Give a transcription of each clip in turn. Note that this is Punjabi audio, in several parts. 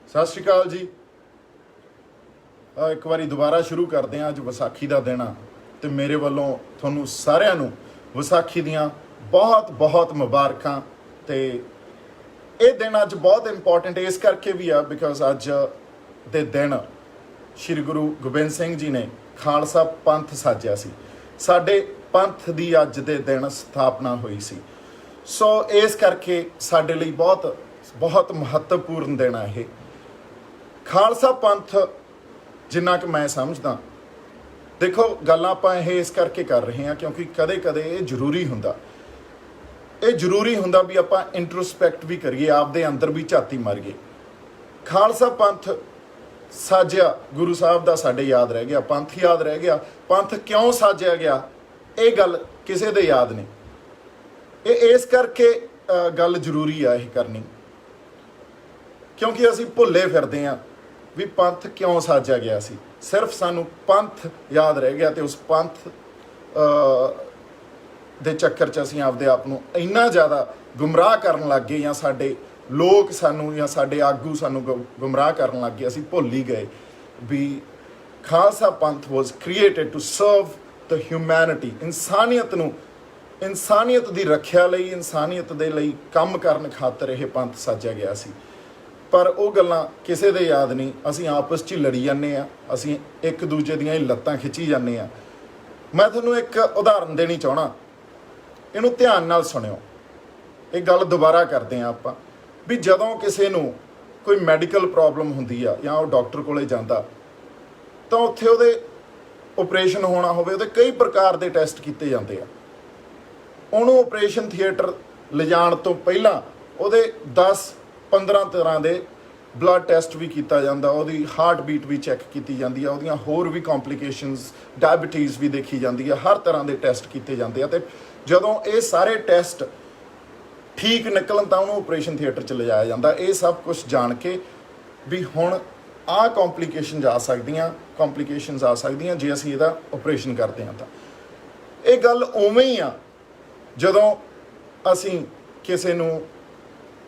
सत श्री अकाल जी। एक बारी दोबारा शुरू करते हैं। अज विसाखी का दिन आ ते मेरे वालों तुहानू सारिਆਂ ਨੂੰ विसाखी दियां बहुत बहुत मुबारकां। ते ये दिन अज बहुत इंपॉर्टेंट इस करके भी आ बिकॉज अज दे दिन श्री गुरु गोबिंद सिंह जी ने खालसा पंथ साजिया सी। साडे पंथ दी अज दे दिन स्थापना हुई सी। सो इस करके साडे लई बहुत बहुत महत्वपूर्ण दिन है ये खालसा पंथ। जिन्ना कि मैं समझदा, देखो गल्लां आपां इस करके कर रहे हैं क्योंकि कदे कदे ये जरूरी हुंदा, ये जरूरी हुंदा भी आपां इंट्रोस्पैक्ट भी करिए, आपदे अंदर भी झाती मारीए। खालसा पंथ साजिया गुरु साहब दा साडे याद रह गया, पंथ याद रह गया। पंथ क्यों साजिया गया ये गल किसे दे याद नहीं। ये इस करके गल जरूरी आ यह करनी क्योंकि असीं भुल्ले फिरदे हां भी पंथ क्यों साजिया गया सी। सिर्फ सानू पंथ याद रह गया तो उस पंथ दे चक्कर च असीं आपदे आप नूं इन्ना ज़्यादा गुमराह करन लग गए, या साडे लोग सानू या साडे आगू सानू गुमराह करन लग गए। असीं भुल ही गए भी Khalsa Panth was created to serve the humanity. इंसानियत दी रखिया लई, इंसानियत दे लई काम करन खातर यह पंथ साजिया गया सी। पर वो गल्लां किसे दे याद नहीं। असीं आपस च लड़ी जाने आ, असीं एक दूजे दियां लत्तां खिच्ची जाने आ। मैं तुहानूं एक उदाहरण देनी चाहना, इहनूं ध्यान नाल सुणिओ। ये गल दोबारा करते हैं आपां भी जदों किसे नूं कोई मैडिकल प्रॉब्लम हुंदी आ या वो डॉक्टर कोले जांदा तां उत्थे उहदे ऑपरेशन होना होवे, उहदे कई प्रकार दे टैसट कीते जांदे आ। ਉਹਨੂੰ ऑपरेशन थिएटर लिजाण तो पहलां ਉਹਦੇ 10-15 तरह के ब्लड टैसट भी किया जाता, ਉਹਦੀ हार्ट बीट भी चैक की जाती है, ਉਹਦੀਆਂ होर भी कॉम्प्लीकेशनस डायबिटीज़ भी देखी जाती है, हर तरह के टैसट किए जाते हैं। तो जदों ये सारे टैसट ठीक निकलन तो उन्होंने ऑपरेशन थिएटर च लिजाया जाता। ये सब कुछ जान के भी हुण आ कॉम्प्लीकेशन आ सकदियां, कॉम्प्लीकेशनस आ सकदियां जे असीं इहदा ऑपरेशन करते हैं। तो ये गल उवें ही आ जदों असीं किसे नूं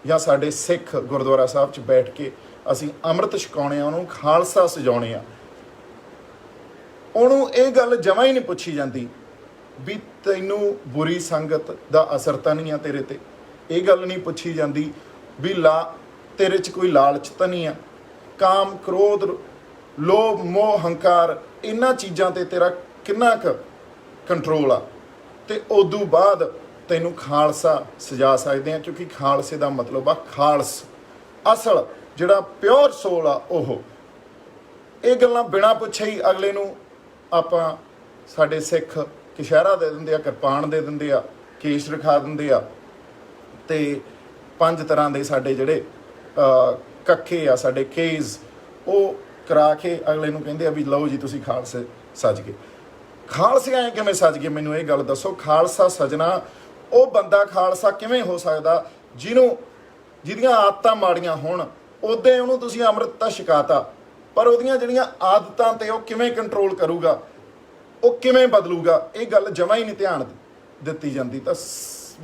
या साडे सिख गुरुद्वारा साहब च बैठ के असीं अमृत छकाउने आ, उन्होंने खालसा सजाउने आ, उन्होंने ये गल जमा ही नहीं पुछी जाती भी तैनूं बुरी संगत दा असर तां नहीं आ तेरे ते। ये गल नहीं पुछी जाती भी तेरे च कोई लालच तां नहीं आ, काम क्रोध लोभ मोह हंकार इन्हां चीज़ां ते तेरा किन्ना क कंट्रोल आ। तो उदों बाद तैनूं खालसा सजा सकते हैं क्योंकि खालसे का मतलब आ खालस, असल जिहड़ा प्योर सोल आ ओह। ये गल्लां बिना पुछे ही अगले नूं आपां साडे सिख कशहरा दे दिंदे आ, किरपान दे दिंदे आ, केस रखा दिंदे आ, ते 5 तरह के साडे जिहड़े कक्खे आ साडे केस वो करा के अगले नूं कहिंदे आ भी लो जी तुसीं खालसे सज गए। खालसे आए किवें सज गए, मैनूं ये गल दसो। खालसा सजना वो बंदा खालसा किवें हो सकदा जिहदियां आदतां माड़ियां होण, उदे उहनूं तुसीं अमृत तां छकाता, पर उहदियां जिहड़ियां आदतां ते वो किवें कंट्रोल करूगा, वो किवें बदलूगा, ये गल जमा ही नहीं ध्यान दित्ती जांदी। तां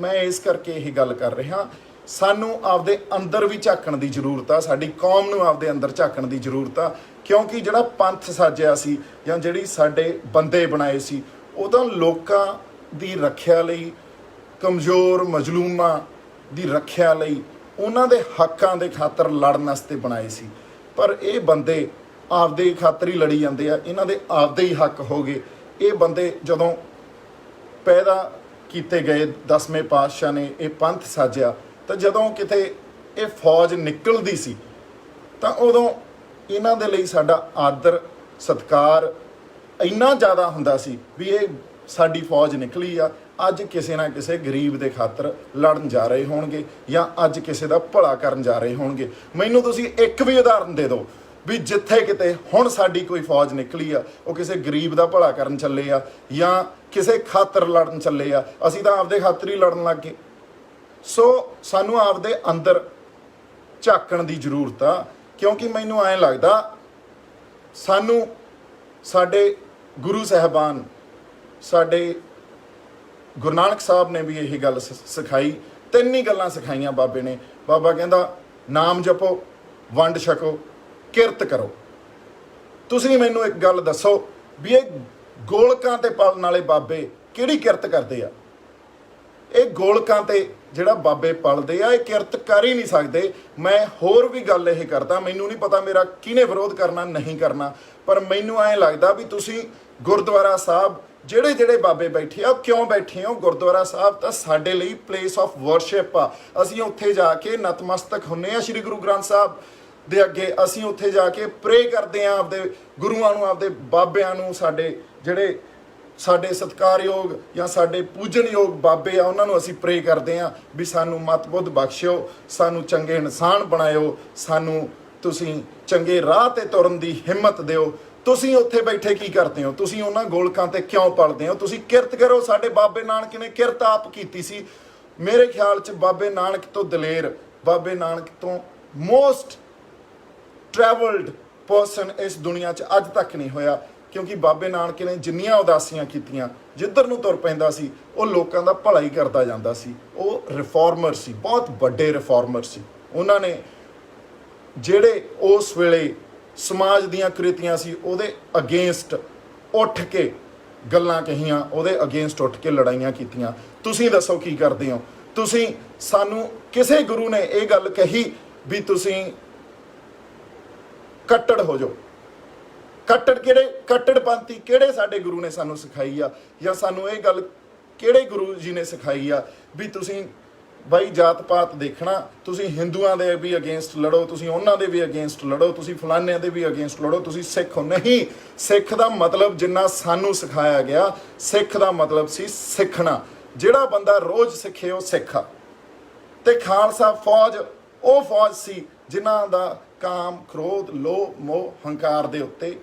मैं इस करके यही गल कर रहा, सानू आपदे अंदर भी झाकण की जरूरत आ, साडी कौम नूं आपदे अंदर झाकण की जरूरत आ। क्योंकि जिहड़ा पंथ साजिया सी या जिहड़ी साडे बंदे बनाए सी वो तां लोकां दी रखिया लई, कमज़ोर मजलूमां दी रखिया लई, उन्हां दे हक्कां दे खातर लड़न वास्ते बनाए सी। पर ये बंदे आपदे खातर ही लड़ी जांदे आ, इन्हां दे आपदे ही हक हो गए। ये बंदे जदों पैदा किए गए 10वें पातशाह ने ये पंथ साजिया, तो जदों किते ये फौज निकलदी सी तां उदों इन्हां दे लई साडा आदर सत्कार इन्ना ज़्यादा हुंदा सी भी ये साडी फौज निकली आ, अज किसी ना किसी गरीब के खातर लड़न जा रहे होणगे या अज किसी का भला करन जा रहे होणगे। मैनूं तुसीं एक भी उदाहरण दे दो भी जिथे किते हुण साडी कोई फौज निकली आ वो किसी गरीब का भला करन चले आ या किसी खातर लड़न चले आ, असीं तां आपदे खातर ही लड़न लग गए। सो सानू आपदे अंदर झाकण की जरूरत आ क्योंकि मैनूं ऐं लगदा सानू साडे गुरु साहबान साडे गुरु नानक साहब ने भी यही गल सिखाई। 3 ही गल्लां सिखाइयां बाबे ने। बाबा कहंदा नाम जपो, ਵੰਡ ਛਕੋ, ਕਿਰਤ ਕਰੋ। ਤੁਸੀਂ ਮੈਨੂੰ ਇੱਕ ਗੱਲ ਦੱਸੋ ਵੀ ਇਹ ਗੋਲਕਾਂ ਤੇ ਪਲਣ ਵਾਲੇ ਬਾਬੇ ਕਿਹੜੀ ਕਿਰਤ ਕਰਦੇ ਆ? ਇਹ ਗੋਲਕਾਂ ਤੇ ਜਿਹੜਾ ਬਾਬੇ ਪਲਦੇ ਆ, ਇਹ ਕਿਰਤ ਕਰ ਹੀ ਨਹੀਂ ਸਕਦੇ। ਮੈਂ ਹੋਰ ਵੀ ਗੱਲ ਇਹ ਕਰਦਾ, ਮੈਨੂੰ ਨਹੀਂ ਪਤਾ ਮੇਰਾ ਕਿਹਨੇ ਵਿਰੋਧ ਕਰਨਾ ਨਹੀਂ ਕਰਨਾ, ਪਰ ਮੈਨੂੰ ਐਂ ਲੱਗਦਾ ਵੀ ਤੁਸੀਂ ਗੁਰਦੁਆਰਾ ਸਾਹਿਬ ਜਿਹੜੇ ਜਿਹੜੇ ਬਾਬੇ ਬੈਠੇ ਆ, ਕਿਉਂ ਬੈਠੇ ਹੋ? ਗੁਰਦੁਆਰਾ ਸਾਹਿਬ ਤਾਂ ਸਾਡੇ ਲਈ ਪਲੇਸ ਆਫ ਵਰਸ਼ਿਪ ਆ। ਅਸੀਂ ਉੱਥੇ ਜਾ ਕੇ ਨਤਮਸਤਕ ਹੁੰਨੇ ਆ ਸ਼੍ਰੀ ਗੁਰੂ ਗ੍ਰੰਥ ਸਾਹਿਬ ਦੇ ਅੱਗੇ। ਅਸੀਂ ਉੱਥੇ ਜਾ ਕੇ ਪ੍ਰੇ ਕਰਦੇ ਆ ਆਪਦੇ ਗੁਰੂਆਂ ਨੂੰ, ਆਪਦੇ ਬਾਬਿਆਂ ਨੂੰ, ਸਾਡੇ ਜਿਹੜੇ ਸਾਡੇ ਸਤਿਕਾਰਯੋਗ ਜਾਂ ਸਾਡੇ ਪੂਜਨਯੋਗ ਬਾਬੇ ਆ ਉਹਨਾਂ ਨੂੰ ਅਸੀਂ ਪ੍ਰੇ ਕਰਦੇ ਆ ਵੀ ਸਾਨੂੰ ਮਤਬੁੱਧ ਬਖਸ਼ਿਓ, ਸਾਨੂੰ ਚੰਗੇ ਇਨਸਾਨ ਬਣਾਇਓ, ਸਾਨੂੰ ਤੁਸੀਂ ਚੰਗੇ ਰਾਹ ਤੇ ਤੁਰਨ ਦੀ ਹਿੰਮਤ ਦਿਓ। ਤੁਸੀਂ ਉੱਥੇ ਬੈਠੇ ਕੀ ਕਰਦੇ ਹੋ? ਤੁਸੀਂ ਉਹਨਾਂ ਗੋਲਕਾਂ ਤੇ ਕਿਉਂ ਪਲਦੇ ਹੋ? ਤੁਸੀਂ ਕਿਰਤ ਕਰੋ। ਸਾਡੇ ਬਾਬੇ ਨਾਨਕ ਨੇ ਕਿਰਤ ਆਪ ਕੀਤੀ ਸੀ। ਮੇਰੇ ਖਿਆਲ 'ਚ ਬਾਬੇ ਨਾਨਕ ਤੋਂ ਦਲੇਰ, ਬਾਬੇ ਨਾਨਕ ਤੋਂ ਮੋਸਟ ਟਰੈਵਲਡ ਪਰਸਨ ਇਸ ਦੁਨੀਆ 'ਚ ਅੱਜ ਤੱਕ ਨਹੀਂ ਹੋਇਆ, ਕਿਉਂਕਿ ਬਾਬੇ ਨਾਨਕ ਨੇ ਜਿੰਨੀਆਂ ਉਦਾਸੀਆਂ ਕੀਤੀਆਂ, ਜਿੱਧਰ ਨੂੰ ਤੁਰ ਪੈਂਦਾ ਸੀ ਉਹ ਲੋਕਾਂ ਦਾ ਭਲਾ ਹੀ ਕਰਦਾ ਜਾਂਦਾ ਸੀ। ਉਹ ਰਿਫਾਰਮਰ ਸੀ, ਬਹੁਤ ਵੱਡੇ ਰਿਫਾਰਮਰ ਸੀ। ਉਹਨਾਂ ਨੇ ਜਿਹੜੇ ਉਸ ਵੇਲੇ ਸਮਾਜ ਦੀਆਂ ਕੁਰੀਤੀਆਂ ਸੀ ਉਹਦੇ ਅਗੇਂਸਟ ਉੱਠ ਕੇ ਗੱਲਾਂ ਕਹੀਆਂ, ਉਹਦੇ ਅਗੇਂਸਟ ਉੱਠ ਕੇ ਲੜਾਈਆਂ ਕੀਤੀਆਂ। ਤੁਸੀਂ ਦੱਸੋ ਕੀ ਕਰਦੇ ਹੋ? ਤੁਸੀਂ ਸਾਨੂੰ ਕਿਸੇ ਗੁਰੂ ਨੇ ਇਹ ਗੱਲ ਕਹੀ ਵੀ ਤੁਸੀਂ ਕੱਟੜ ਹੋ ਜਾਓ? ਕੱਟੜਪੰਥੀ ਕਿਹੜੇ ਸਾਡੇ ਗੁਰੂ ਨੇ ਸਾਨੂੰ ਸਿਖਾਈ ਆ? ਜਾਂ ਸਾਨੂੰ ਇਹ ਗੱਲ ਕਿਹੜੇ ਗੁਰੂ ਜੀ ਨੇ ਸਿਖਾਈ ਆ ਵੀ ਤੁਸੀਂ ਬਾਈ ਜਾਤ ਪਾਤ ਦੇਖਣਾ, ਤੁਸੀਂ ਹਿੰਦੂਆਂ ਦੇ ਵੀ ਅਗੇਂਸਟ ਲੜੋ, ਤੁਸੀਂ ਉਹਨਾਂ ਦੇ ਵੀ ਅਗੇਂਸਟ ਲੜੋ, ਤੁਸੀਂ ਫਲਾਨਿਆਂ ਦੇ ਵੀ ਅਗੇਂਸਟ ਲੜੋ, ਤੁਸੀਂ ਸਿੱਖ ਹੋ? ਨਹੀਂ, ਸਿੱਖ ਦਾ ਮਤਲਬ ਜਿੰਨਾ ਸਾਨੂੰ ਸਿਖਾਇਆ ਗਿਆ, ਸਿੱਖ ਦਾ ਮਤਲਬ ਸੀ ਸਿੱਖਣਾ। ਜਿਹੜਾ ਬੰਦਾ ਰੋਜ਼ ਸਿੱਖੇ ਉਹ ਸਿੱਖ ਆ। ਤੇ ਖਾਲਸਾ ਫੌਜ ਉਹ ਫੌਜ ਸੀ ਜਿਨ੍ਹਾਂ ਦਾ ਕਾਮ, ਕ੍ਰੋਧ, ਲੋਭ, ਮੋਹ, ਹੰਕਾਰ ਦੇ ਉੱਤੇ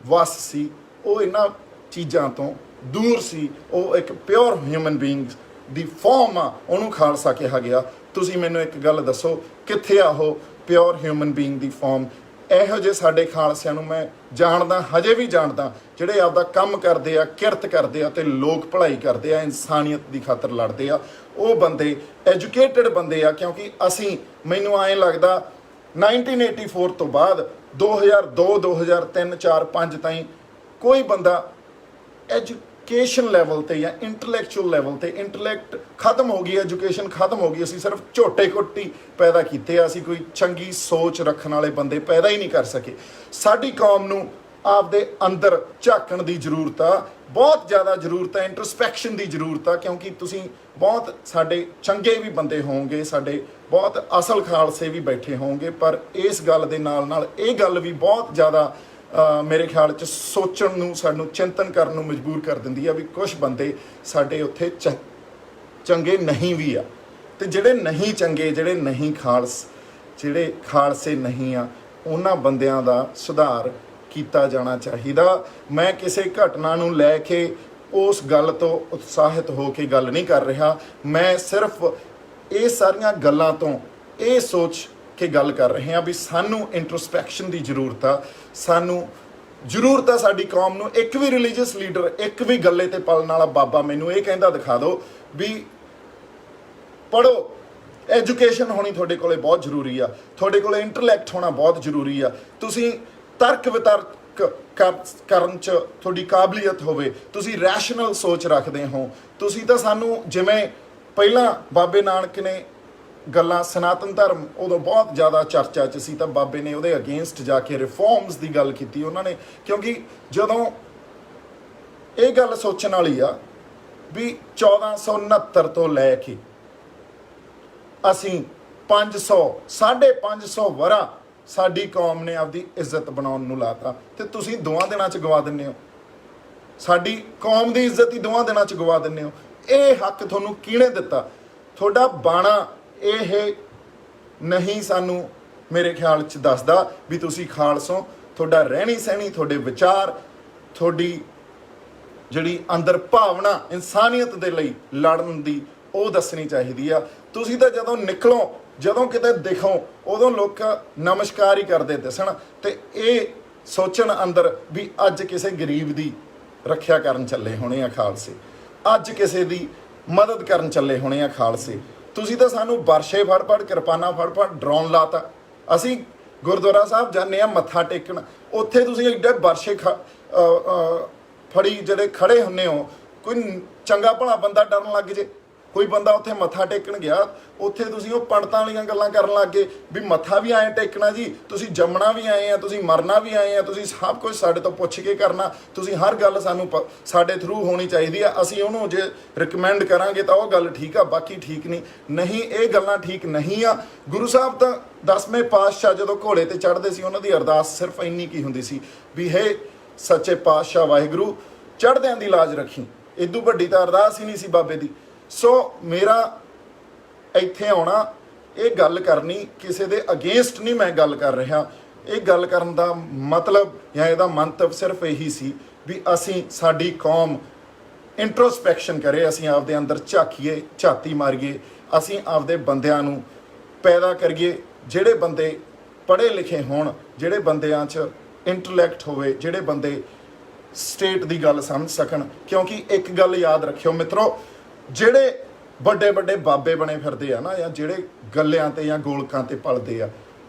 ਵਸ ਸੀ। ਉਹ ਇਹਨਾਂ ਚੀਜ਼ਾਂ ਤੋਂ ਦੂਰ ਸੀ। ਉਹ ਇੱਕ ਪਿਓਰ ਹਿਊਮਨ ਬੀਇੰਗ ਦੀ ਫਾਰਮ ਆ, ਉਹਨੂੰ ਖਾਲਸਾ ਕਿਹਾ ਗਿਆ। ਤੁਸੀਂ ਮੈਨੂੰ ਇੱਕ ਗੱਲ ਦੱਸੋ, ਕਿੱਥੇ ਆ ਉਹ ਪਿਓਰ ਹਿਊਮਨ ਬੀਇੰਗ ਦੀ ਫਾਰਮ? ਇਹੋ ਜਿਹੇ ਸਾਡੇ ਖਾਲਸਿਆਂ ਨੂੰ ਮੈਂ ਜਾਣਦਾ, ਹਜੇ ਵੀ ਜਾਣਦਾ, ਜਿਹੜੇ ਆਪਦਾ ਕੰਮ ਕਰਦੇ ਆ, ਕਿਰਤ ਕਰਦੇ ਆ ਤੇ ਲੋਕ ਭਲਾਈ ਕਰਦੇ ਆ, ਇਨਸਾਨੀਅਤ ਦੀ ਖਾਤਰ ਲੜਦੇ ਆ। ਉਹ ਬੰਦੇ ਐਜੂਕੇਟਡ ਬੰਦੇ ਆ, ਕਿਉਂਕਿ ਅਸੀਂ, ਮੈਨੂੰ ਐਂ ਲੱਗਦਾ 1984 ਤੋਂ ਬਾਅਦ 2002, 2003, 4, 5 ਤਾਈਂ ਕੋਈ ਬੰਦਾ ਐਜੂਕੇਸ਼ਨ ਲੈਵਲ ਤੇ ਜਾਂ ਇੰਟਲੈਕਚੁਅਲ ਲੈਵਲ ਤੇ, ਇੰਟਲੈਕਟ ਖਤਮ ਹੋ ਗਈ, ਐਜੂਕੇਸ਼ਨ ਖਤਮ ਹੋ ਗਈ। ਅਸੀਂ ਸਿਰਫ ਝੋਟੇ ਕੁੱਟੀ ਪੈਦਾ ਕੀਤੇ ਆ। ਅਸੀਂ ਕੋਈ ਚੰਗੀ ਸੋਚ ਰੱਖਣ ਵਾਲੇ ਬੰਦੇ ਪੈਦਾ ਹੀ ਨਹੀਂ ਕਰ ਸਕੇ। ਸਾਡੀ ਕੌਮ ਨੂੰ ਆਪਦੇ ਅੰਦਰ ਝਾਕਣ ਦੀ ਜ਼ਰੂਰਤ ਆ, ਬਹੁਤ ਜ਼ਿਆਦਾ ਜ਼ਰੂਰਤ ਹੈ। ਇੰਟਰਸਪੈਕਸ਼ਨ ਦੀ ਜ਼ਰੂਰਤ ਆ, ਕਿਉਂਕਿ ਤੁਸੀਂ ਬਹੁਤ ਸਾਡੇ ਚੰਗੇ ਵੀ ਬੰਦੇ ਹੋਵੋਗੇ, ਸਾਡੇ ਬਹੁਤ ਅਸਲ ਖਾਲਸੇ ਵੀ ਬੈਠੇ ਹੋਵੋਗੇ, ਪਰ ਇਸ ਗੱਲ ਦੇ ਨਾਲ ਨਾਲ ਇਹ ਗੱਲ ਵੀ ਬਹੁਤ ਜ਼ਿਆਦਾ ਮੇਰੇ ਖਿਆਲ 'ਚ ਸੋਚਣ ਨੂੰ, ਸਾਨੂੰ ਚਿੰਤਨ ਕਰਨ ਨੂੰ ਮਜਬੂਰ ਕਰ ਦਿੰਦੀ ਆ ਵੀ ਕੁਝ ਬੰਦੇ ਸਾਡੇ ਉੱਥੇ ਚੰਗੇ ਨਹੀਂ ਵੀ ਆ। ਤੇ ਜਿਹੜੇ ਨਹੀਂ ਚੰਗੇ, ਜਿਹੜੇ ਖਾਲਸੇ ਨਹੀਂ ਆ, ਉਹਨਾਂ ਬੰਦਿਆਂ ਦਾ ਸੁਧਾਰ ਕੀਤਾ ਜਾਣਾ ਚਾਹੀਦਾ। ਮੈਂ ਕਿਸੇ ਘਟਨਾ ਨੂੰ ਲੈ ਕੇ ਉਸ ਗੱਲ ਤੋਂ ਉਤਸ਼ਾਹਿਤ ਹੋ ਕੇ ਗੱਲ ਨਹੀਂ ਕਰ ਰਿਹਾ। ਮੈਂ ਸਿਰਫ ਇਹ ਸਾਰੀਆਂ ਗੱਲਾਂ ਤੋਂ ਇਹ ਸੋਚ ਕੇ ਗੱਲ ਕਰ ਰਹੇ ਹਾਂ ਵੀ ਸਾਨੂੰ ਇੰਟਰਸਪੈਕਸ਼ਨ ਦੀ ਜ਼ਰੂਰਤ ਆ। ਸਾਨੂੰ ਜ਼ਰੂਰਤ ਆ ਸਾਡੀ ਕੌਮ ਨੂੰ। ਇੱਕ ਵੀ ਰਿਲੀਜੀਅਸ ਲੀਡਰ, ਇੱਕ ਵੀ ਗੱਲੇ ਤੇ ਪਲਣ ਵਾਲਾ ਬਾਬਾ ਮੈਨੂੰ ਇਹ ਕਹਿੰਦਾ ਦਿਖਾ ਦਿਓ ਵੀ ਪੜ੍ਹੋ, ਐਜੂਕੇਸ਼ਨ ਹੋਣੀ ਤੁਹਾਡੇ ਕੋਲੇ ਬਹੁਤ ਜ਼ਰੂਰੀ ਆ, ਤੁਹਾਡੇ ਕੋਲੇ ਇੰਟਲੈਕਟ ਹੋਣਾ ਬਹੁਤ ਜ਼ਰੂਰੀ ਆ, ਤੁਸੀਂ ਤਰਕ ਵਿਤਰਕ ਕਰਨ 'ਚ ਤੁਹਾਡੀ ਕਾਬਲੀਅਤ ਹੋਵੇ, ਤੁਸੀਂ ਰੈਸ਼ਨਲ ਸੋਚ ਰੱਖਦੇ ਹੋ। ਤੁਸੀਂ ਤਾਂ ਸਾਨੂੰ, ਜਿਵੇਂ ਪਹਿਲਾਂ ਬਾਬੇ ਨਾਨਕ ਨੇ ਗੱਲਾਂ, ਸਨਾਤਨ ਧਰਮ ਉਦੋਂ ਬਹੁਤ ਜ਼ਿਆਦਾ ਚਰਚਾ 'ਚ ਸੀ, ਤਾਂ ਬਾਬੇ ਨੇ ਉਹਦੇ ਅਗੇਂਸਟ ਜਾ ਕੇ ਰਿਫਾਰਮਸ ਦੀ ਗੱਲ ਕੀਤੀ ਉਹਨਾਂ ਨੇ। ਕਿਉਂਕਿ ਜਦੋਂ ਇਹ ਗੱਲ ਸੋਚਣ ਵਾਲੀ ਆ ਵੀ 1469 ਤੋਂ ਲੈ ਕੇ ਅਸੀਂ 500, 550 ਵਰਾ ਸਾਡੀ ਕੌਮ ਨੇ ਆਪਦੀ ਇੱਜ਼ਤ ਬਣਾਉਣ ਨੂੰ ਲਾਤਾ, ਤੇ ਤੁਸੀਂ 2 ਦਿਨਾਂ 'ਚ ਗਵਾ ਦਿੰਦੇ ਹੋ। ਸਾਡੀ ਕੌਮ ਦੀ ਇੱਜ਼ਤ ਹੀ 2 ਦਿਨਾਂ 'ਚ ਗਵਾ ਦਿੰਦੇ ਹੋ। ਇਹ ਹੱਕ ਤੁਹਾਨੂੰ ਕਿਹਨੇ ਦਿੱਤਾ? ਤੁਹਾਡਾ ਬਾਣਾ ਇਹ ਨਹੀਂ ਸਾਨੂੰ ਮੇਰੇ ਖਿਆਲ 'ਚ ਦੱਸਦਾ ਵੀ ਤੁਸੀਂ ਖਾਲਸੋਂ। ਤੁਹਾਡਾ ਰਹਿਣੀ ਸਹਿਣੀ, ਤੁਹਾਡੇ ਵਿਚਾਰ, ਤੁਹਾਡੀ ਜਿਹੜੀ ਅੰਦਰ ਭਾਵਨਾ ਇਨਸਾਨੀਅਤ ਦੇ ਲਈ ਲੜਨ ਦੀ, ਉਹ ਦੱਸਣੀ ਚਾਹੀਦੀ ਆ। ਤੁਸੀਂ ਤਾਂ ਜਦੋਂ ਨਿਕਲੋ, ਜਦੋਂ ਕਿਤੇ ਦਿਖੋ, ਉਦੋਂ ਲੋਕ ਨਮਸਕਾਰ ਹੀ ਕਰਦੇ ਦਿਸਣ, ਤੇ ਇਹ ਸੋਚਣ ਅੰਦਰ ਵੀ ਅੱਜ ਕਿਸੇ ਗਰੀਬ ਦੀ ਰੱਖਿਆ ਕਰਨ ਚੱਲੇ ਹੋਣੇ ਆ ਖਾਲਸੇ, ਅੱਜ ਕਿਸੇ ਦੀ ਮਦਦ ਕਰਨ ਚੱਲੇ ਹੋਣੇ ਆ ਖਾਲਸੇ। ਤੁਸੀਂ ਤਾਂ ਸਾਨੂੰ ਵਰਸ਼ੇ ਫੜ ਕਿਰਪਾਨਾਂ ਫੜ ਡਰਾਉਣ ਲਾਤਾ। ਅਸੀਂ ਗੁਰਦੁਆਰਾ ਸਾਹਿਬ ਜਾਂਦੇ ਆ ਮੱਥਾ ਟੇਕਣ, ਉੱਥੇ ਤੁਸੀਂ ਐਡੇ ਵਰਸ਼ੇ ਫੜੀ ਜਿਹੜੇ ਖੜੇ ਹੁੰਦੇ ਹੋ, ਕੋਈ ਚੰਗਾ ਭਲਾ ਬੰਦਾ ਡਰਨ ਲੱਗ ਜੇ, ਕੋਈ ਬੰਦਾ ਉੱਥੇ ਮੱਥਾ ਟੇਕਣ ਗਿਆ, ਉੱਥੇ ਤੁਸੀਂ ਉਹ ਪੰਡਤਾਂ ਵਾਲੀਆਂ ਗੱਲਾਂ ਕਰਨ ਲੱਗ ਗਏ ਵੀ ਮੱਥਾ ਵੀ ਐਂ ਟੇਕਣਾ ਜੀ, ਤੁਸੀਂ ਜੰਮਣਾ ਵੀ ਆਏ ਆ, ਤੁਸੀਂ ਮਰਨਾ ਵੀ ਆਏ ਆ, ਤੁਸੀਂ ਸਭ ਕੁਝ ਸਾਡੇ ਤੋਂ ਪੁੱਛ ਕੇ ਕਰਨਾ, ਤੁਸੀਂ ਹਰ ਗੱਲ ਸਾਨੂੰ ਸਾਡੇ ਥਰੂ ਹੋਣੀ ਚਾਹੀਦੀ ਆ, ਅਸੀਂ ਉਹਨੂੰ ਜੇ ਰਿਕਮੈਂਡ ਕਰਾਂਗੇ ਤਾਂ ਉਹ ਗੱਲ ਠੀਕ ਆ, ਬਾਕੀ ਠੀਕ ਨਹੀਂ, ਇਹ ਗੱਲਾਂ ਠੀਕ ਨਹੀਂ ਆ। ਗੁਰੂ ਸਾਹਿਬ ਤਾਂ 10ਵੇਂ ਪਾਤਸ਼ਾਹ ਜਦੋਂ ਘੋੜੇ ਤੇ ਚੜ੍ਹਦੇ ਸੀ, ਉਹਨਾਂ ਦੀ ਅਰਦਾਸ ਸਿਰਫ ਇੰਨੀ ਕੀ ਹੁੰਦੀ ਸੀ ਵੀ ਹੇ ਸੱਚੇ ਪਾਤਸ਼ਾਹ ਵਾਹਿਗੁਰੂ ਚੜ੍ਹਦਿਆਂ ਦੀ ਲਾਜ ਰੱਖੀ, ਇਦੋਂ ਵੱਡੀ ਤਾਂ ਅਰਦਾਸ ਹੀ ਨਹੀਂ ਸੀ ਬਾਬੇ ਦੀ। ਸੋ ਮੇਰਾ ਇੱਥੇ ਆਉਣਾ, ਇਹ ਗੱਲ ਕਰਨੀ ਕਿਸੇ ਦੇ ਅਗੇਂਸਟ ਨਹੀਂ ਮੈਂ ਗੱਲ ਕਰ ਰਿਹਾ, ਇਹ ਗੱਲ ਕਰਨ ਦਾ ਮਤਲਬ ਜਾਂ ਇਹਦਾ ਮੰਤਵ ਸਿਰਫ ਇਹੀ ਸੀ ਵੀ ਅਸੀਂ, ਸਾਡੀ ਕੌਮ ਇੰਟਰੋਸਪੈਕਸ਼ਨ ਕਰੇ, ਅਸੀਂ ਆਪਦੇ ਅੰਦਰ ਝਾਕੀਏ, ਝਾਤੀ ਮਾਰੀਏ, ਅਸੀਂ ਆਪਦੇ ਬੰਦਿਆਂ ਨੂੰ ਪੈਦਾ ਕਰੀਏ, ਜਿਹੜੇ ਬੰਦੇ ਪੜ੍ਹੇ ਲਿਖੇ ਹੋਣ, ਜਿਹੜੇ ਬੰਦਿਆਂ 'ਚ ਇੰਟੈਲੈਕਟ ਹੋਵੇ, ਜਿਹੜੇ ਬੰਦੇ ਸਟੇਟ ਦੀ ਗੱਲ ਸਮਝ ਸਕਣ। ਕਿਉਂਕਿ ਇੱਕ ਗੱਲ ਯਾਦ ਰੱਖਿਓ ਮਿੱਤਰੋ, ਜਿਹੜੇ ਵੱਡੇ ਵੱਡੇ ਬਾਬੇ ਬਣੇ ਫਿਰਦੇ ਆ ਨਾ, ਜਾਂ ਜਿਹੜੇ ਗੱਲਿਆਂ ਤੇ ਜਾਂ ਗੋਲਕਾਂ ਤੇ ਪਲਦੇ ਆ,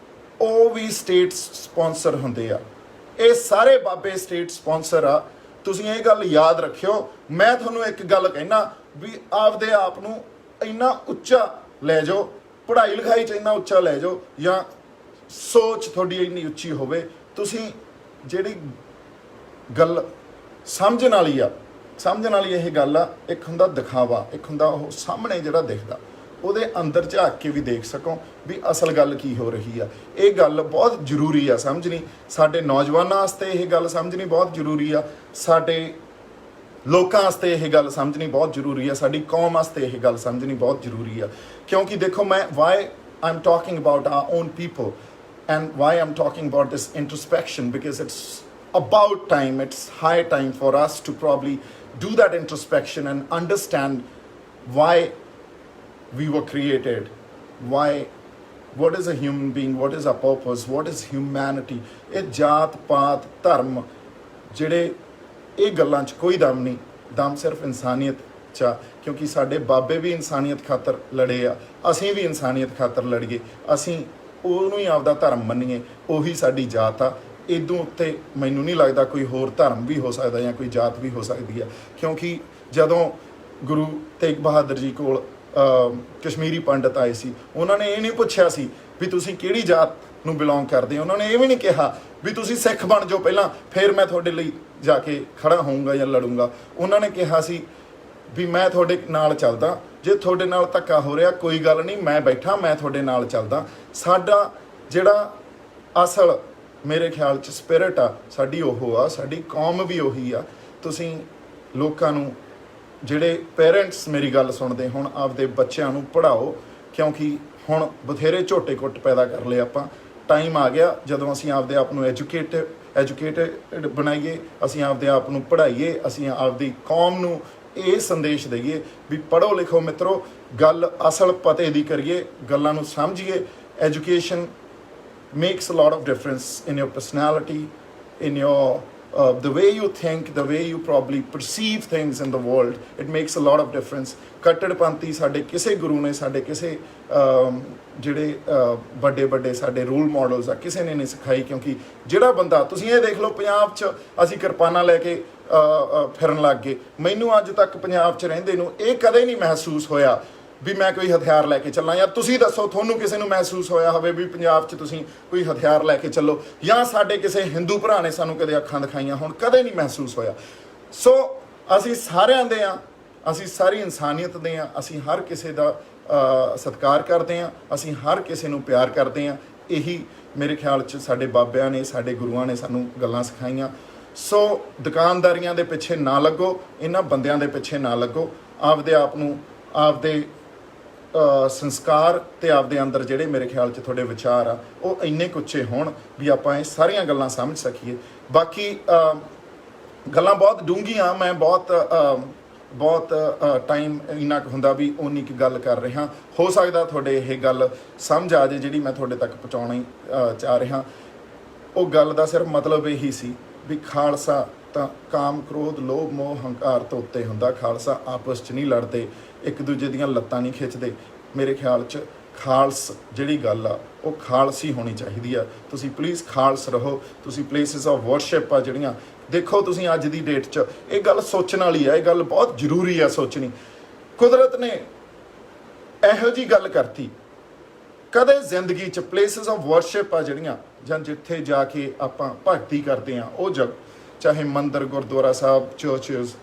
ਉਹ ਵੀ ਸਟੇਟ ਸਪਾਂਸਰ ਹੁੰਦੇ ਆ। ਇਹ ਸਾਰੇ ਬਾਬੇ ਸਟੇਟ ਸਪਾਂਸਰ ਆ, ਤੁਸੀਂ ਇਹ ਗੱਲ ਯਾਦ ਰੱਖਿਓ। ਮੈਂ ਤੁਹਾਨੂੰ ਇੱਕ ਗੱਲ ਕਹਿਣਾ ਵੀ ਆਪਦੇ ਆਪ ਨੂੰ ਇੰਨਾ ਉੱਚਾ ਲੈ ਜਾਓ, ਪੜ੍ਹਾਈ ਲਿਖਾਈ 'ਚ ਇੰਨਾ ਉੱਚਾ ਲੈ ਜਾਓ, ਜਾਂ ਸੋਚ ਤੁਹਾਡੀ ਇੰਨੀ ਉੱਚੀ ਹੋਵੇ, ਤੁਸੀਂ ਜਿਹੜੀ ਗੱਲ ਸਮਝਣ ਵਾਲੀ ਆ, ਸਮਝਣ ਵਾਲੀ ਇਹ ਗੱਲ ਆ, ਇੱਕ ਹੁੰਦਾ ਦਿਖਾਵਾ, ਇੱਕ ਹੁੰਦਾ ਉਹ ਸਾਹਮਣੇ ਜਿਹੜਾ ਦਿਖਦਾ, ਉਹਦੇ ਅੰਦਰ ਝਾਕ ਕੇ ਵੀ ਦੇਖ ਸਕੋ ਵੀ ਅਸਲ ਗੱਲ ਕੀ ਹੋ ਰਹੀ ਆ। ਇਹ ਗੱਲ ਬਹੁਤ ਜ਼ਰੂਰੀ ਆ ਸਮਝਣੀ, ਸਾਡੇ ਨੌਜਵਾਨਾਂ ਵਾਸਤੇ ਇਹ ਗੱਲ ਸਮਝਣੀ ਬਹੁਤ ਜ਼ਰੂਰੀ ਆ, ਸਾਡੇ ਲੋਕਾਂ ਵਾਸਤੇ ਇਹ ਗੱਲ ਸਮਝਣੀ ਬਹੁਤ ਜ਼ਰੂਰੀ ਆ, ਸਾਡੀ ਕੌਮ ਵਾਸਤੇ ਇਹ ਗੱਲ ਸਮਝਣੀ ਬਹੁਤ ਜ਼ਰੂਰੀ ਆ। ਕਿਉਂਕਿ ਦੇਖੋ, ਮੈਂ why I am talking about our own people and why I am talking about this introspection, because it's about time, it's high time for us to probably do that introspection and understand why we were created, what is a human being, what is our purpose, what is humanity। ਇਹ ਜਾਤ ਪਾਤ ਧਰਮ ਜਿਹੜੇ ਇਹ ਗੱਲਾਂ 'ਚ ਕੋਈ ਦਮ ਨਹੀਂ, ਦਮ ਸਿਰਫ ਇਨਸਾਨੀਅਤ 'ਚ ਆ। ਕਿਉਂਕਿ ਸਾਡੇ ਬਾਬੇ ਵੀ ਇਨਸਾਨੀਅਤ ਖਾਤਰ ਲੜੇ ਆ, ਅਸੀਂ ਵੀ ਇਨਸਾਨੀਅਤ ਖਾਤਰ ਲੜੀਏ, ਅਸੀਂ ਉਹਨੂੰ ਹੀ ਆਪਦਾ ਧਰਮ ਮੰਨੀਏ, ਉਹੀ ਸਾਡੀ ਜਾਤ ਆ। ਇਦੋਂ ਉੱਤੇ ਮੈਨੂੰ ਨਹੀਂ ਲੱਗਦਾ ਕੋਈ ਹੋਰ ਧਰਮ ਵੀ ਹੋ ਸਕਦਾ ਜਾਂ ਕੋਈ ਜਾਤ ਵੀ ਹੋ ਸਕਦੀ ਹੈ। ਕਿਉਂਕਿ ਜਦੋਂ ਗੁਰੂ ਤੇਗ ਬਹਾਦਰ ਜੀ ਕੋਲ ਕਸ਼ਮੀਰੀ ਪੰਡਤ ਆਏ ਸੀ, ਉਹਨਾਂ ਨੇ ਇਹ ਨਹੀਂ ਪੁੱਛਿਆ ਸੀ ਵੀ ਤੁਸੀਂ ਕਿਹੜੀ ਜਾਤ ਨੂੰ ਬਿਲੋਂਗ ਕਰਦੇ ਹੋ, ਉਹਨਾਂ ਨੇ ਇਹ ਵੀ ਨਹੀਂ ਕਿਹਾ ਵੀ ਤੁਸੀਂ ਸਿੱਖ ਬਣ ਜਾਓ ਪਹਿਲਾਂ, ਫਿਰ ਮੈਂ ਤੁਹਾਡੇ ਲਈ ਜਾ ਕੇ ਖੜਾ ਹੋਊਂਗਾ ਜਾਂ ਲੜੂੰਗਾ। ਉਹਨਾਂ ਨੇ ਕਿਹਾ ਸੀ ਵੀ ਮੈਂ ਤੁਹਾਡੇ ਨਾਲ ਚੱਲਦਾ, ਜੇ ਤੁਹਾਡੇ ਨਾਲ ਧੱਕਾ ਹੋ ਰਿਹਾ ਕੋਈ ਗੱਲ ਨਹੀਂ, ਮੈਂ ਬੈਠਾ, ਮੈਂ ਤੁਹਾਡੇ ਨਾਲ ਚੱਲਦਾ। ਸਾਡਾ ਜਿਹੜਾ ਅਸਲ ਮੇਰੇ ਖਿਆਲ 'ਚ ਸਪਿਰਿਟ ਆ ਸਾਡੀ, ਉਹ ਆ, ਸਾਡੀ ਕੌਮ ਵੀ ਉਹੀ ਆ। ਤੁਸੀਂ ਲੋਕਾਂ ਨੂੰ, ਜਿਹੜੇ ਪੇਰੈਂਟਸ ਮੇਰੀ ਗੱਲ ਸੁਣਦੇ ਹੁਣ, ਆਪਦੇ ਬੱਚਿਆਂ ਨੂੰ ਪੜ੍ਹਾਓ, ਕਿਉਂਕਿ ਹੁਣ ਬਥੇਰੇ ਝੋਟੇ ਕੁੱਟ ਪੈਦਾ ਕਰ ਲਏ ਆਪਾਂ। ਟਾਈਮ ਆ ਗਿਆ ਜਦੋਂ ਅਸੀਂ ਆਪਦੇ ਆਪ ਨੂੰ ਐਜੂਕੇਟਡ ਬਣਾਈਏ, ਅਸੀਂ ਆਪਦੇ ਆਪ ਨੂੰ ਪੜ੍ਹਾਈਏ, ਅਸੀਂ ਆਪਦੀ ਕੌਮ ਨੂੰ ਇਹ ਸੰਦੇਸ਼ ਦਈਏ ਵੀ ਪੜ੍ਹੋ ਲਿਖੋ ਮਿੱਤਰੋ, ਗੱਲ ਅਸਲ ਪਤੇ ਦੀ ਕਰੀਏ, ਗੱਲਾਂ ਨੂੰ ਸਮਝੀਏ। Education makes a lot of difference in your personality, in your the way you think, the way you probably perceive things in the world. It makes a lot of difference. ਕੱਟੜਪੰਥੀ ਸਾਡੇ ਕਿਸੇ ਗੁਰੂ ਨੇ, ਸਾਡੇ ਕਿਸੇ ਜਿਹੜੇ ਵੱਡੇ ਵੱਡੇ ਸਾਡੇ ਰੋਲ ਮਾਡਲਸ ਆ, ਕਿਸੇ ਨੇ ਨਹੀਂ ਸਿਖਾਈ। ਕਿਉਂਕਿ ਜਿਹੜਾ ਬੰਦਾ, ਤੁਸੀਂ ਇਹ ਦੇਖ ਲਓ, ਪੰਜਾਬ 'ਚ ਅਸੀਂ ਕਿਰਪਾਨਾਂ ਲੈ ਕੇ ਫਿਰਨ ਲੱਗ ਗਏ। ਮੈਨੂੰ ਅੱਜ ਤੱਕ ਪੰਜਾਬ 'ਚ ਰਹਿੰਦੇ ਨੂੰ ਇਹ ਕਦੇ ਨਹੀਂ ਮਹਿਸੂਸ ਹੋਇਆ ਵੀ ਮੈਂ ਕੋਈ ਹਥਿਆਰ ਲੈ ਕੇ ਚੱਲਾਂ। ਜਾਂ ਤੁਸੀਂ ਦੱਸੋ, ਤੁਹਾਨੂੰ ਕਿਸੇ ਨੂੰ ਮਹਿਸੂਸ ਹੋਇਆ ਹੋਵੇ ਵੀ ਪੰਜਾਬ 'ਚ ਤੁਸੀਂ ਕੋਈ ਹਥਿਆਰ ਲੈ ਕੇ ਚੱਲੋ, ਜਾਂ ਸਾਡੇ ਕਿਸੇ ਹਿੰਦੂ ਭਰਾ ਨੇ ਸਾਨੂੰ ਕਦੇ ਅੱਖਾਂ ਦਿਖਾਈਆਂ ਹੋਣ? ਕਦੇ ਨਹੀਂ ਮਹਿਸੂਸ ਹੋਇਆ। ਸੋ ਅਸੀਂ ਸਾਰਿਆਂ ਦੇ ਹਾਂ, ਅਸੀਂ ਸਾਰੀ ਇਨਸਾਨੀਅਤ ਦੇ ਹਾਂ, ਅਸੀਂ ਹਰ ਕਿਸੇ ਦਾ ਸਤਿਕਾਰ ਕਰਦੇ ਹਾਂ, ਅਸੀਂ ਹਰ ਕਿਸੇ ਨੂੰ ਪਿਆਰ ਕਰਦੇ ਹਾਂ। ਇਹੀ ਮੇਰੇ ਖਿਆਲ 'ਚ ਸਾਡੇ ਬਾਬਿਆਂ ਨੇ, ਸਾਡੇ ਗੁਰੂਆਂ ਨੇ ਸਾਨੂੰ ਗੱਲਾਂ ਸਿਖਾਈਆਂ। ਸੋ ਦੁਕਾਨਦਾਰੀਆਂ ਦੇ ਪਿੱਛੇ ਨਾ ਲੱਗੋ, ਇਹਨਾਂ ਬੰਦਿਆਂ ਦੇ ਪਿੱਛੇ ਨਾ ਲੱਗੋ। ਆਪਦੇ ਆਪ ਨੂੰ, ਆਪਦੇ ਸੰਸਕਾਰ ਤੇ ਆਪਦੇ ਅੰਦਰ ਜਿਹੜੇ ਮੇਰੇ ਖਿਆਲ 'ਚ ਤੁਹਾਡੇ ਵਿਚਾਰ ਆ, ਉਹ ਇੰਨੇ ਕੁ ਉੱਚੇ ਹੋਣ ਵੀ ਆਪਾਂ ਇਹ ਸਾਰੀਆਂ ਗੱਲਾਂ ਸਮਝ ਸਕੀਏ। ਬਾਕੀ ਗੱਲਾਂ ਬਹੁਤ ਡੂੰਘੀਆਂ, ਮੈਂ ਬਹੁਤ ਟਾਈਮ ਇੰਨਾ ਕੁ ਹੁੰਦਾ ਵੀ ਉਨੀ ਕੁ ਗੱਲ ਕਰ ਰਿਹਾ। ਹੋ ਸਕਦਾ ਤੁਹਾਡੇ ਇਹ ਗੱਲ ਸਮਝ ਆ ਜੇ ਜਿਹੜੀ ਮੈਂ ਤੁਹਾਡੇ ਤੱਕ ਪਹੁੰਚਾਉਣੀ ਚਾਹ ਰਿਹਾ। ਉਹ ਗੱਲ ਦਾ ਸਿਰਫ ਮਤਲਬ ਇਹੀ ਸੀ ਵੀ ਖਾਲਸਾ ਤਾਂ ਕਾਮ, ਕ੍ਰੋਧ, ਲੋਭ, ਮੋਹ, ਹੰਕਾਰ ਤੋਂ ਉੱਤੇ ਹੁੰਦਾ। ਖਾਲਸਾ ਆਪਸ 'ਚ ਨਹੀਂ ਲੜਦੇ, ਇੱਕ ਦੂਜੇ ਦੀਆਂ ਲੱਤਾਂ ਨਹੀਂ ਖਿੱਚਦੇ। ਮੇਰੇ ਖਿਆਲ 'ਚ ਖਾਲਸ ਜਿਹੜੀ ਗੱਲ ਆ ਉਹ ਖਾਲਸੀ ਹੋਣੀ ਚਾਹੀਦੀ ਆ। ਤੁਸੀਂ ਪਲੀਜ਼ ਖਾਲਸ ਰਹੋ। ਤੁਸੀਂ ਪਲੇਸਿਸ ਆਫ ਵਰਸ਼ਿਪ ਆ ਜਿਹੜੀਆਂ, ਦੇਖੋ ਤੁਸੀਂ ਅੱਜ ਦੀ ਡੇਟ 'ਚ ਇਹ ਗੱਲ ਸੋਚਣ ਵਾਲੀ ਆ, ਇਹ ਗੱਲ ਬਹੁਤ ਜ਼ਰੂਰੀ ਆ ਸੋਚਣੀ। ਕੁਦਰਤ ਨੇ ਇਹੋ ਜਿਹੀ ਗੱਲ ਕਰਤੀ, ਕਦੇ ਜ਼ਿੰਦਗੀ 'ਚ ਪਲੇਸਿਸ ਆਫ ਵਰਸ਼ਿਪ ਆ ਜਿਹੜੀਆਂ, ਜਾਂ ਜਿੱਥੇ ਜਾ ਕੇ ਆਪਾਂ ਭਗਤੀ ਕਰਦੇ ਆ, ਉਹ ਚਾਹੇ ਮੰਦਰ, ਗੁਰਦੁਆਰਾ ਸਾਹਿਬ, ਚਰਚਿਸ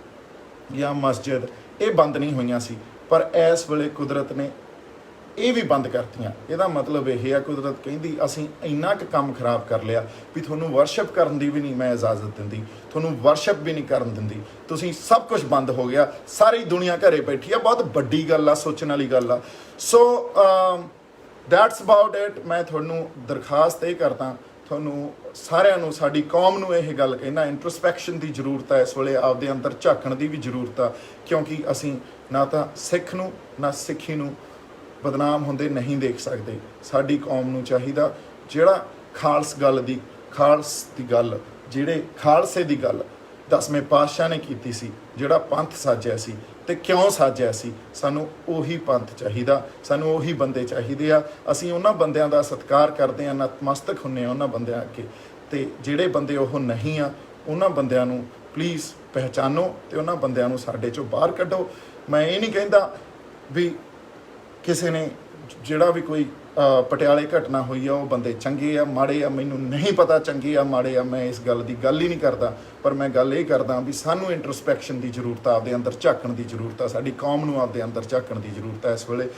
ਜਾਂ ਮਸਜਿਦ, ਇਹ ਬੰਦ ਨਹੀਂ ਹੋਈਆਂ ਸੀ, ਪਰ ਇਸ ਵੇਲੇ ਕੁਦਰਤ ਨੇ ਇਹ ਵੀ ਬੰਦ ਕਰਤੀਆਂ। ਇਹਦਾ ਮਤਲਬ ਇਹ ਆ, ਕੁਦਰਤ ਕਹਿੰਦੀ ਅਸੀਂ ਇੰਨਾ ਕੁ ਕੰਮ ਖਰਾਬ ਕਰ ਲਿਆ ਵੀ ਤੁਹਾਨੂੰ ਵਰਸ਼ਿਪ ਕਰਨ ਦੀ ਵੀ ਨਹੀਂ ਮੈਂ ਇਜਾਜ਼ਤ ਦਿੰਦੀ, ਤੁਹਾਨੂੰ ਵਰਸ਼ਿਪ ਵੀ ਨਹੀਂ ਕਰਨ ਦਿੰਦੀ, ਤੁਸੀਂ ਸਭ ਕੁਝ ਬੰਦ ਹੋ ਗਿਆ, ਸਾਰੀ ਦੁਨੀਆ ਘਰੇ ਬੈਠੀ ਆ। ਬਹੁਤ ਵੱਡੀ ਗੱਲ ਆ, ਸੋਚਣ ਵਾਲੀ ਗੱਲ ਆ। So that's about it. ਮੈਂ ਤੁਹਾਨੂੰ ਦਰਖਾਸਤ ਇਹ ਕਰਦਾ, ਤੁਹਾਨੂੰ ਸਾਰਿਆਂ ਨੂੰ, ਸਾਡੀ ਕੌਮ ਨੂੰ ਇਹ ਗੱਲ ਕਹਿਣਾ, ਇੰਟਰਸਪੈਕਸ਼ਨ ਦੀ ਜ਼ਰੂਰਤ ਹੈ ਇਸ ਵੇਲੇ, ਆਪਦੇ ਅੰਦਰ ਝਾਕਣ ਦੀ ਵੀ ਜ਼ਰੂਰਤ ਆ, ਕਿਉਂਕਿ ਅਸੀਂ ਨਾ ਤਾਂ ਸਿੱਖ ਨੂੰ ਨਾ ਸਿੱਖੀ ਨੂੰ ਬਦਨਾਮ ਹੁੰਦੇ ਨਹੀਂ ਦੇਖ ਸਕਦੇ। ਸਾਡੀ ਕੌਮ ਨੂੰ ਚਾਹੀਦਾ, ਜਿਹੜਾ ਖਾਲਸ ਦੀ ਗੱਲ, ਜਿਹੜੇ ਖਾਲਸੇ ਦੀ ਗੱਲ 10ਵੇਂ ਪਾਤਸ਼ਾਹ ਨੇ ਕੀਤੀ ਸੀ, ਜਿਹੜਾ ਪੰਥ ਸਾਜਿਆ ਸੀ ਤੇ ਕਿਉਂ ਸਾਜਿਆ ਸੀ, ਸਾਨੂੰ ਉਹੀ ਪੰਥ ਚਾਹੀਦਾ, ਸਾਨੂੰ ਉਹੀ ਬੰਦੇ ਚਾਹੀਦੇ ਆ। ਅਸੀਂ ਉਹਨਾਂ ਬੰਦਿਆਂ ਦਾ ਸਤਿਕਾਰ ਕਰਦੇ ਹਾਂ, ਨਤਮਸਤਕ ਹੁੰਦੇ ਹਾਂ ਉਹਨਾਂ ਬੰਦਿਆਂ ਅੱਗੇ, ਤੇ ਜਿਹੜੇ ਬੰਦੇ ਉਹ ਨਹੀਂ ਆ, ਉਹਨਾਂ ਬੰਦਿਆਂ ਨੂੰ ਪਲੀਜ਼ ਪਹਿਚਾਨੋ ਤੇ ਉਹਨਾਂ ਬੰਦਿਆਂ ਨੂੰ ਸਾਡੇ ਚੋਂ ਬਾਹਰ ਕੱਢੋ। ਮੈਂ ਇਹ ਨਹੀਂ ਕਹਿੰਦਾ ਵੀ ਕਿਸੇ ਨੇ, ਜਿਹੜਾ ਵੀ ਕੋਈ ਪਟਿਆਲੇ ਘਟਨਾ ਹੋਈ ਆ ਉਹ ਬੰਦੇ ਚੰਗੇ ਆ ਮਾੜੇ ਆ, ਮੈਨੂੰ ਨਹੀਂ ਪਤਾ ਚੰਗੇ ਆ ਮਾੜੇ ਆ, ਮੈਂ ਇਸ ਗੱਲ ਦੀ ਗੱਲ ਹੀ ਨਹੀਂ ਕਰਦਾ। ਪਰ ਮੈਂ ਗੱਲ ਇਹ ਕਰਦਾ ਵੀ ਸਾਨੂੰ ਇੰਟਰਸਪੈਕਸ਼ਨ ਦੀ ਜ਼ਰੂਰਤ ਆ, ਆਪਦੇ ਅੰਦਰ ਝਾਕਣ ਦੀ ਜ਼ਰੂਰਤ ਆ, ਸਾਡੀ ਕੌਮ ਨੂੰ ਆਪਦੇ ਅੰਦਰ ਝਾਕਣ ਦੀ ਜ਼ਰੂਰਤ ਹੈ ਇਸ ਵੇਲੇ।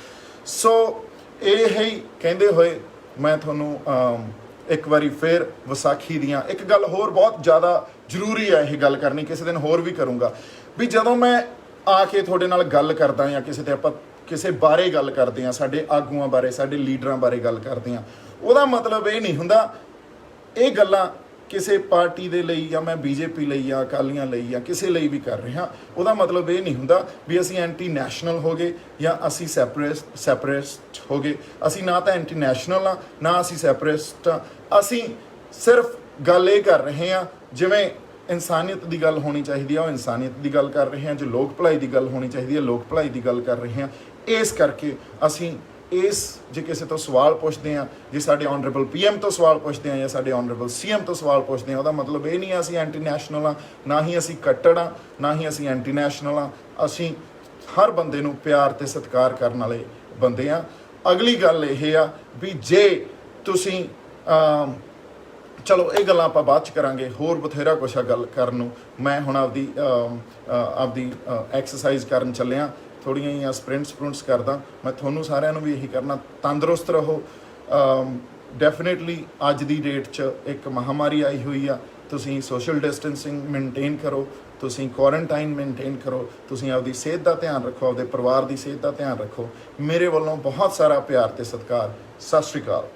ਸੋ ਇਹ ਹੀ ਕਹਿੰਦੇ ਹੋਏ ਮੈਂ ਤੁਹਾਨੂੰ ਇੱਕ ਵਾਰੀ ਫਿਰ ਵਿਸਾਖੀ ਦੀਆਂ ਇੱਕ ਗੱਲ ਹੋਰ ਬਹੁਤ ਜ਼ਿਆਦਾ ਜ਼ਰੂਰੀ ਹੈ ਇਹ ਗੱਲ ਕਰਨੀ, ਕਿਸੇ ਦਿਨ ਹੋਰ ਵੀ ਕਰੂੰਗਾ, ਵੀ ਜਦੋਂ ਮੈਂ ਆ ਕੇ ਤੁਹਾਡੇ ਨਾਲ ਗੱਲ ਕਰਦਾ ਜਾਂ ਕਿਸੇ ਤੇ ਆਪਾਂ ਕਿਸੇ ਬਾਰੇ ਗੱਲ ਕਰਦੇ ਹਾਂ, ਸਾਡੇ ਆਗੂਆਂ ਬਾਰੇ, ਸਾਡੇ ਲੀਡਰਾਂ ਬਾਰੇ ਗੱਲ ਕਰਦੇ ਹਾਂ, ਉਹਦਾ ਮਤਲਬ ਇਹ ਨਹੀਂ ਹੁੰਦਾ ਇਹ ਗੱਲਾਂ ਕਿਸੇ ਪਾਰਟੀ ਦੇ ਲਈ ਜਾਂ ਮੈਂ ਬੀਜੇਪੀ ਲਈ ਜਾਂ ਅਕਾਲੀਆਂ ਲਈ ਜਾਂ ਕਿਸੇ ਲਈ ਵੀ ਕਰ ਰਿਹਾ, ਉਹਦਾ ਮਤਲਬ ਇਹ ਨਹੀਂ ਹੁੰਦਾ ਵੀ ਅਸੀਂ ਐਂਟੀ ਨੈਸ਼ਨਲ ਹੋ ਗਏ ਜਾਂ ਅਸੀਂ ਸੈਪਰੇਟਿਸਟ ਹੋ ਗਏ। ਅਸੀਂ ਨਾ ਤਾਂ ਐਂਟੀ ਨੈਸ਼ਨਲ ਆ, ਨਾ ਅਸੀਂ ਸੈਪਰੇਟਿਸਟ ਆ। ਅਸੀਂ ਸਿਰਫ ਗੱਲ ਇਹ ਕਰ ਰਹੇ ਹਾਂ, ਜਿਵੇਂ ਇਨਸਾਨੀਅਤ ਦੀ ਗੱਲ ਹੋਣੀ ਚਾਹੀਦੀ ਆ ਉਹ ਇਨਸਾਨੀਅਤ ਦੀ ਗੱਲ ਕਰ ਰਹੇ ਹਾਂ, ਜੋ ਲੋਕ ਭਲਾਈ ਦੀ ਗੱਲ ਹੋਣੀ ਚਾਹੀਦੀ ਹੈ ਲੋਕ ਭਲਾਈ ਦੀ ਗੱਲ ਕਰ ਰਹੇ ਹਾਂ। ਇਸ ਕਰਕੇ ਅਸੀਂ ਜੇ ਕਿਸੇ ਤੋਂ ਸਵਾਲ ਪੁੱਛਦੇ ਹਾਂ, ਜੇ ਸਾਡੇ ਆਨਰੇਬਲ PM ਤੋਂ ਸਵਾਲ ਪੁੱਛਦੇ ਹਾਂ ਜਾਂ ਸਾਡੇ ਆਨਰੇਬਲ CM ਤੋਂ ਸਵਾਲ ਪੁੱਛਦੇ ਹਾਂ, ਉਹਦਾ ਮਤਲਬ ਇਹ ਨਹੀਂ ਆ ਅਸੀਂ ਐਂਟੀ ਨੈਸ਼ਨਲ ਆ, ਨਾ ਹੀ ਅਸੀਂ ਕੱਟੜ ਆ, ਨਾ ਹੀ ਅਸੀਂ ਐਂਟੀ ਨੈਸ਼ਨਲ ਆ। ਅਸੀਂ ਹਰ ਬੰਦੇ ਨੂੰ ਪਿਆਰ ਤੇ ਸਤਿਕਾਰ ਕਰਨ ਵਾਲੇ ਬੰਦੇ ਆ। ਅਗਲੀ ਗੱਲ ਇਹ ਆ ਵੀ ਜੇ ਤੁਸੀਂ ਚਲੋ ਇਹ ਗੱਲਾਂ ਆਪਾਂ ਬਾਅਦ 'ਚ ਕਰਾਂਗੇ, ਹੋਰ ਬਥੇਰਾ ਕੁਛ ਆ ਗੱਲ ਕਰਨ ਨੂੰ। ਮੈਂ ਹੁਣ ਆਪਦੀ ਐਕਸਰਸਾਈਜ਼ ਕਰਨ ਚੱਲਿਆ, ਥੋੜ੍ਹੀਆਂ ਜਿਹੀਆਂ ਸਪ੍ਰਿੰਟਸ ਕਰਦਾ। ਮੈਂ ਤੁਹਾਨੂੰ ਸਾਰਿਆਂ ਨੂੰ ਵੀ ਇਹੀ ਕਰਨਾ, ਤੰਦਰੁਸਤ ਰਹੋ। ਡੈਫੀਨੇਟਲੀ ਅੱਜ ਦੀ ਡੇਟ 'ਚ ਇੱਕ ਮਹਾਮਾਰੀ ਆਈ ਹੋਈ ਆ, ਤੁਸੀਂ ਸੋਸ਼ਲ ਡਿਸਟੈਂਸਿੰਗ ਮੇਨਟੇਨ ਕਰੋ, ਤੁਸੀਂ ਕੁਆਰੰਟਾਈਨ ਮੇਨਟੇਨ ਕਰੋ, ਤੁਸੀਂ ਆਪਦੀ ਸਿਹਤ ਦਾ ਧਿਆਨ ਰੱਖੋ, ਆਪਦੇ ਪਰਿਵਾਰ ਦੀ ਸਿਹਤ ਦਾ ਧਿਆਨ ਰੱਖੋ। ਮੇਰੇ ਵੱਲੋਂ ਬਹੁਤ ਸਾਰਾ ਪਿਆਰ ਤੇ ਸਤਿਕਾਰ। ਸਤਿ ਸ਼੍ਰੀ ਅਕਾਲ।